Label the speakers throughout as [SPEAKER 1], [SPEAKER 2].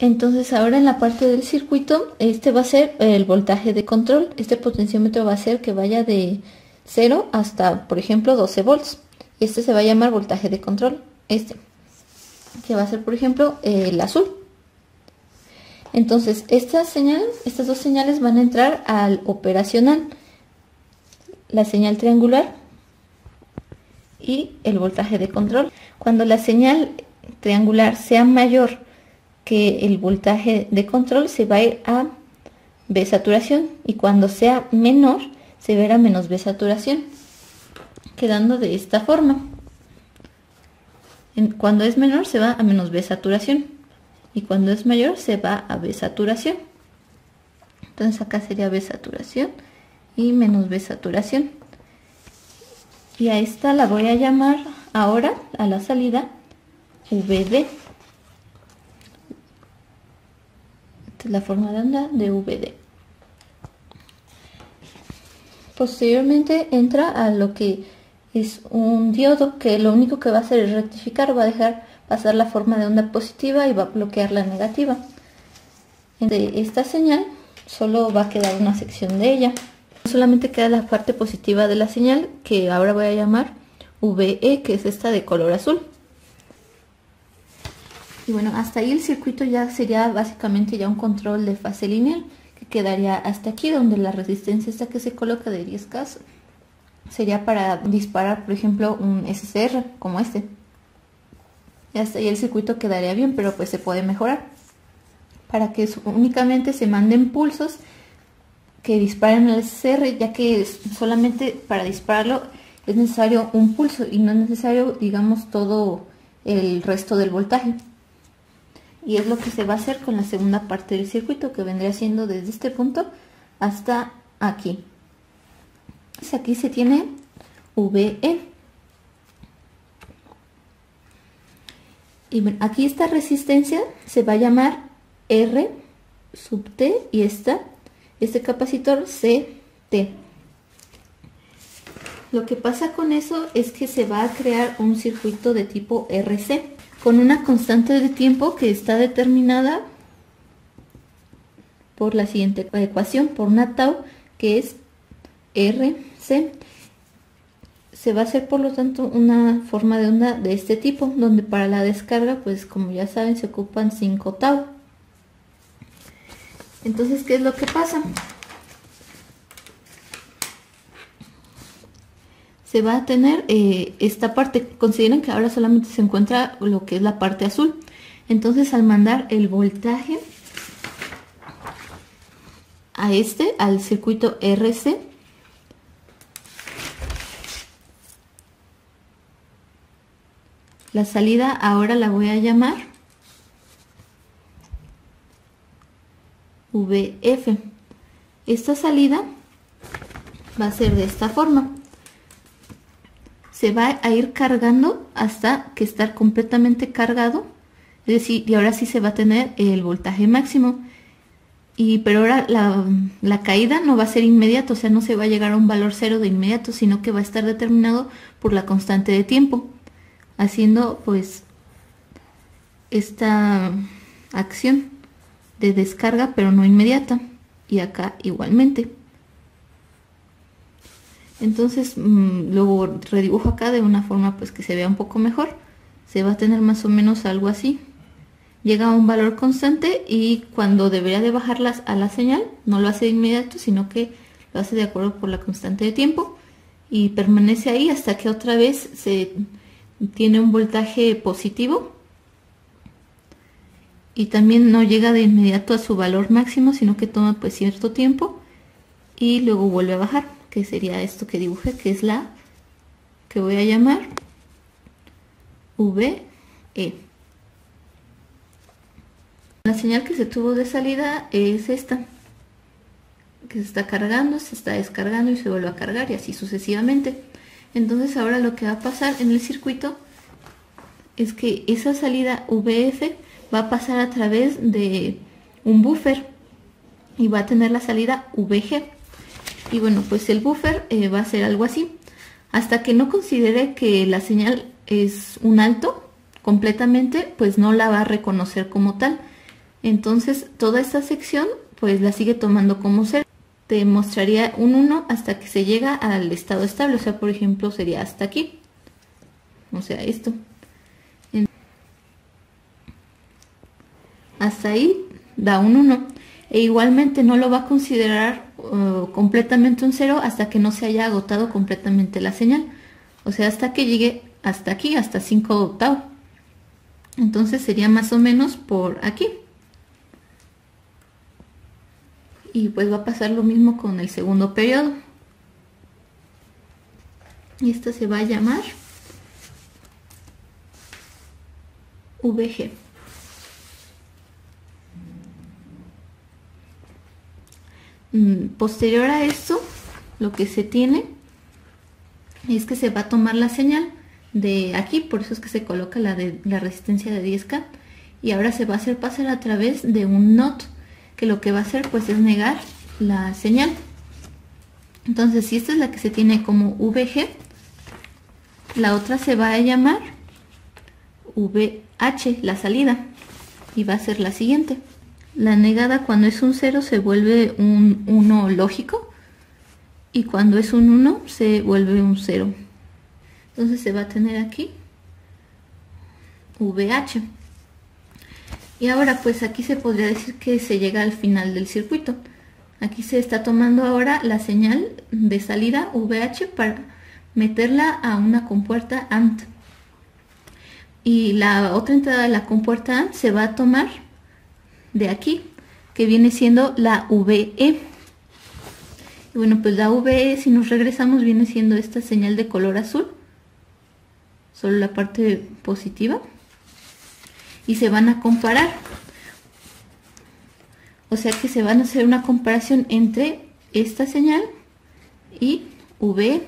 [SPEAKER 1] Entonces ahora en la parte del circuito, este va a ser el voltaje de control. Este potenciómetro va a ser que vaya de 0 hasta, por ejemplo, 12 volts. Este se va a llamar voltaje de control. Este, que va a ser, por ejemplo, el azul. Entonces estas dos señales van a entrar al operacional. La señal triangular y el voltaje de control. Cuando la señal triangular sea mayor que el voltaje de control, se va a ir a B saturación, y cuando sea menor se verá menos B saturación, quedando de esta forma. Cuando es menor se va a menos B saturación, y cuando es mayor se va a B saturación. Entonces acá sería B saturación y menos B saturación. Y a esta la voy a llamar ahora, a la salida, VD. Esta es la forma de onda de VD. Posteriormente entra a lo que es un diodo, que lo único que va a hacer es rectificar, va a dejar pasar la forma de onda positiva y va a bloquear la negativa. De esta señal solo va a quedar una sección de ella. Solamente queda la parte positiva de la señal, que ahora voy a llamar VE, que es esta de color azul. Y bueno, hasta ahí el circuito ya sería básicamente ya un control de fase lineal, que quedaría hasta aquí, donde la resistencia esta que se coloca de 10K sería para disparar, por ejemplo, un SCR como este. Y hasta ahí el circuito quedaría bien, pero pues se puede mejorar para que únicamente se manden pulsos que disparen el SCR, ya que solamente para dispararlo es necesario un pulso y no es necesario, digamos, todo el resto del voltaje. Y es lo que se va a hacer con la segunda parte del circuito, que vendría siendo desde este punto hasta aquí. Entonces aquí se tiene VE. Y bueno, aquí esta resistencia se va a llamar R sub T, y este capacitor CT. Lo que pasa con eso es que se va a crear un circuito de tipo RC con una constante de tiempo que está determinada por la siguiente ecuación, por una tau, que es RC. Se va a hacer por lo tanto una forma de onda de este tipo, donde para la descarga, pues como ya saben, se ocupan 5 tau. Entonces, ¿qué es lo que pasa? Se va a tener esta parte. Consideren que ahora solamente se encuentra lo que es la parte azul. Entonces, al mandar el voltaje al circuito RC, la salida ahora la voy a llamar VF. Esta salida va a ser de esta forma. Se va a ir cargando hasta que estar completamente cargado, es decir, y ahora sí se va a tener el voltaje máximo. Pero ahora la caída no va a ser inmediata, o sea, no se va a llegar a un valor cero de inmediato, sino que va a estar determinado por la constante de tiempo, haciendo pues esta acción de descarga, pero no inmediata, y acá igualmente. Entonces luego redibujo acá de una forma pues que se vea un poco mejor. Se va a tener más o menos algo así. Llega a un valor constante, y cuando debería de bajarlas a la señal, no lo hace de inmediato, sino que lo hace de acuerdo por la constante de tiempo, y permanece ahí hasta que otra vez se tiene un voltaje positivo, y también no llega de inmediato a su valor máximo, sino que toma pues cierto tiempo y luego vuelve a bajar, que sería esto que dibujé, que es la que voy a llamar VE. La señal que se tuvo de salida es esta, que se está cargando, se está descargando y se vuelve a cargar, y así sucesivamente. Entonces ahora lo que va a pasar en el circuito es que esa salida VF va a pasar a través de un buffer y va a tener la salida VG. Y bueno, pues el buffer va a ser algo así. Hasta que no considere que la señal es un alto completamente, pues no la va a reconocer como tal. Entonces toda esta sección pues la sigue tomando como 0. Te mostraría un 1 hasta que se llega al estado estable, o sea, por ejemplo, sería hasta aquí. O sea, esto. Hasta ahí da un 1. E igualmente no lo va a considerar completamente un 0 hasta que no se haya agotado completamente la señal. O sea, hasta que llegue hasta aquí, hasta 5/8. Entonces sería más o menos por aquí. Y pues va a pasar lo mismo con el segundo periodo. Y esta se va a llamar VG. Posterior a esto, lo que se tiene es que se va a tomar la señal de aquí, por eso es que se coloca la de la resistencia de 10K, y ahora se va a hacer pasar a través de un NOT, que lo que va a hacer pues es negar la señal. Entonces, si esta es la que se tiene como VG, la otra se va a llamar VH, la salida, y va a ser la siguiente. La negada, cuando es un 0 se vuelve un 1 lógico, y cuando es un 1 se vuelve un 0. Entonces se va a tener aquí VH. Y ahora pues aquí se podría decir que se llega al final del circuito. Aquí se está tomando ahora la señal de salida VH para meterla a una compuerta AND. Y la otra entrada de la compuerta AND se va a tomar de aquí, que viene siendo la VE. Y bueno, pues la VE, si nos regresamos, viene siendo esta señal de color azul, solo la parte positiva, y se van a comparar. O sea que se van a hacer una comparación entre esta señal y VE.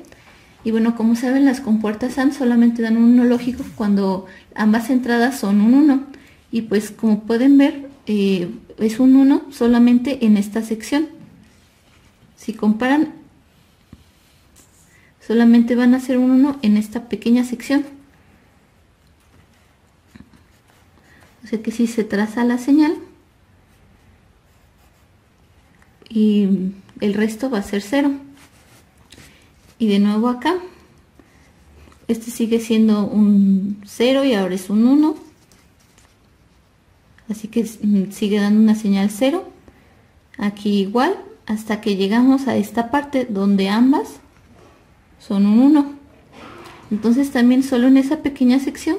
[SPEAKER 1] Y bueno, como saben, las compuertas AND solamente dan un 1 lógico cuando ambas entradas son un 1. Y pues como pueden ver, es un 1 solamente en esta sección. Si comparan, solamente van a ser un 1 en esta pequeña sección. O sea que si se traza la señal y el resto va a ser 0. Y de nuevo acá, este sigue siendo un 0 y ahora es un 1. Así que sigue dando una señal 0. Aquí igual, hasta que llegamos a esta parte donde ambas son un 1. Entonces también solo en esa pequeña sección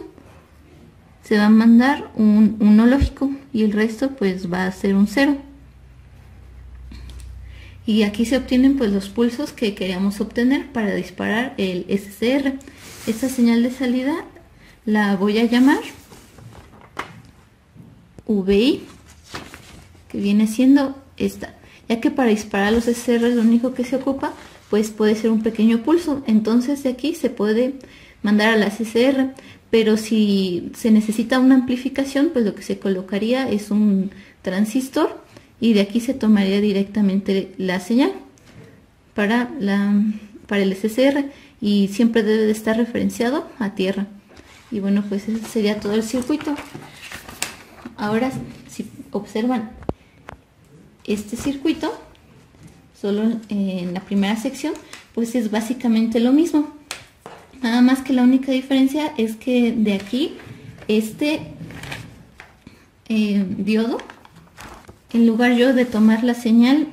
[SPEAKER 1] se va a mandar un 1 lógico y el resto pues va a ser un 0. Y aquí se obtienen pues los pulsos que queríamos obtener para disparar el SCR. Esta señal de salida la voy a llamar VI, que viene siendo esta, ya que para disparar los SCR lo único que se ocupa pues puede ser un pequeño pulso. Entonces de aquí se puede mandar a la SCR, pero si se necesita una amplificación, pues lo que se colocaría es un transistor y de aquí se tomaría directamente la señal para el SCR, y siempre debe de estar referenciado a tierra. Y bueno, pues ese sería todo el circuito. Ahora, si observan este circuito, solo en la primera sección, pues es básicamente lo mismo. Nada más que la única diferencia es que de aquí, este diodo, en lugar yo de tomar la señal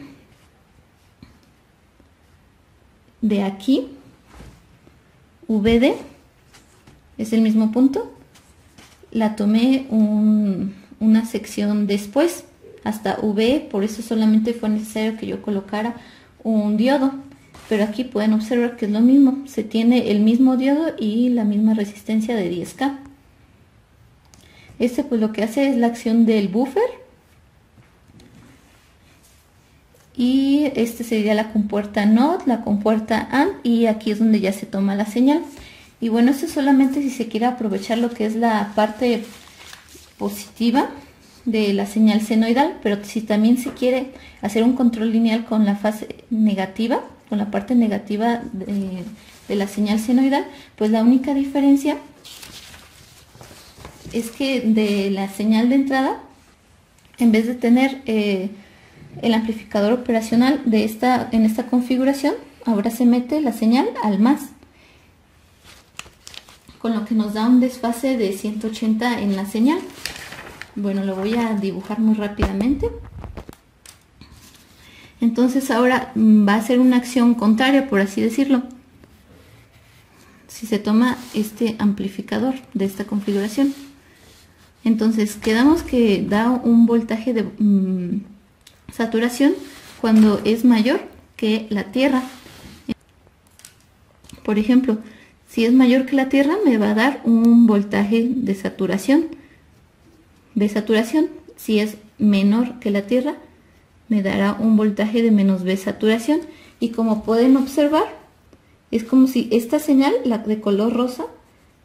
[SPEAKER 1] de aquí, VD, es el mismo punto, la tomé una sección después, hasta VE, por eso solamente fue necesario que yo colocara un diodo. Pero aquí pueden observar que es lo mismo, se tiene el mismo diodo y la misma resistencia de 10K. Este pues lo que hace es la acción del buffer, y este sería la compuerta NOT, la compuerta AND, y aquí es donde ya se toma la señal. Y bueno, esto solamente si se quiere aprovechar lo que es la parte positiva de la señal senoidal, pero si también se quiere hacer un control lineal con la fase negativa, con la parte negativa de la señal senoidal, pues la única diferencia es que de la señal de entrada en vez de tener el amplificador operacional en esta configuración, ahora se mete la señal al más, con lo que nos da un desfase de 180 en la señal. Bueno, lo voy a dibujar muy rápidamente. Entonces ahora va a ser una acción contraria, por así decirlo. Si se toma este amplificador de esta configuración, entonces quedamos que da un voltaje de saturación cuando es mayor que la tierra. Por ejemplo, si es mayor que la tierra, me va a dar un voltaje de saturación. Si es menor que la tierra, me dará un voltaje de menos B saturación. Y como pueden observar, es como si esta señal, la de color rosa,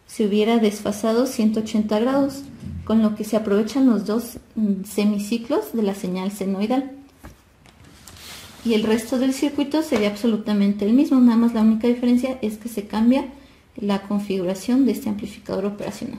[SPEAKER 1] se hubiera desfasado 180 grados, con lo que se aprovechan los dos semiciclos de la señal senoidal. Y el resto del circuito sería absolutamente el mismo, nada más la única diferencia es que se cambia la configuración de este amplificador operacional.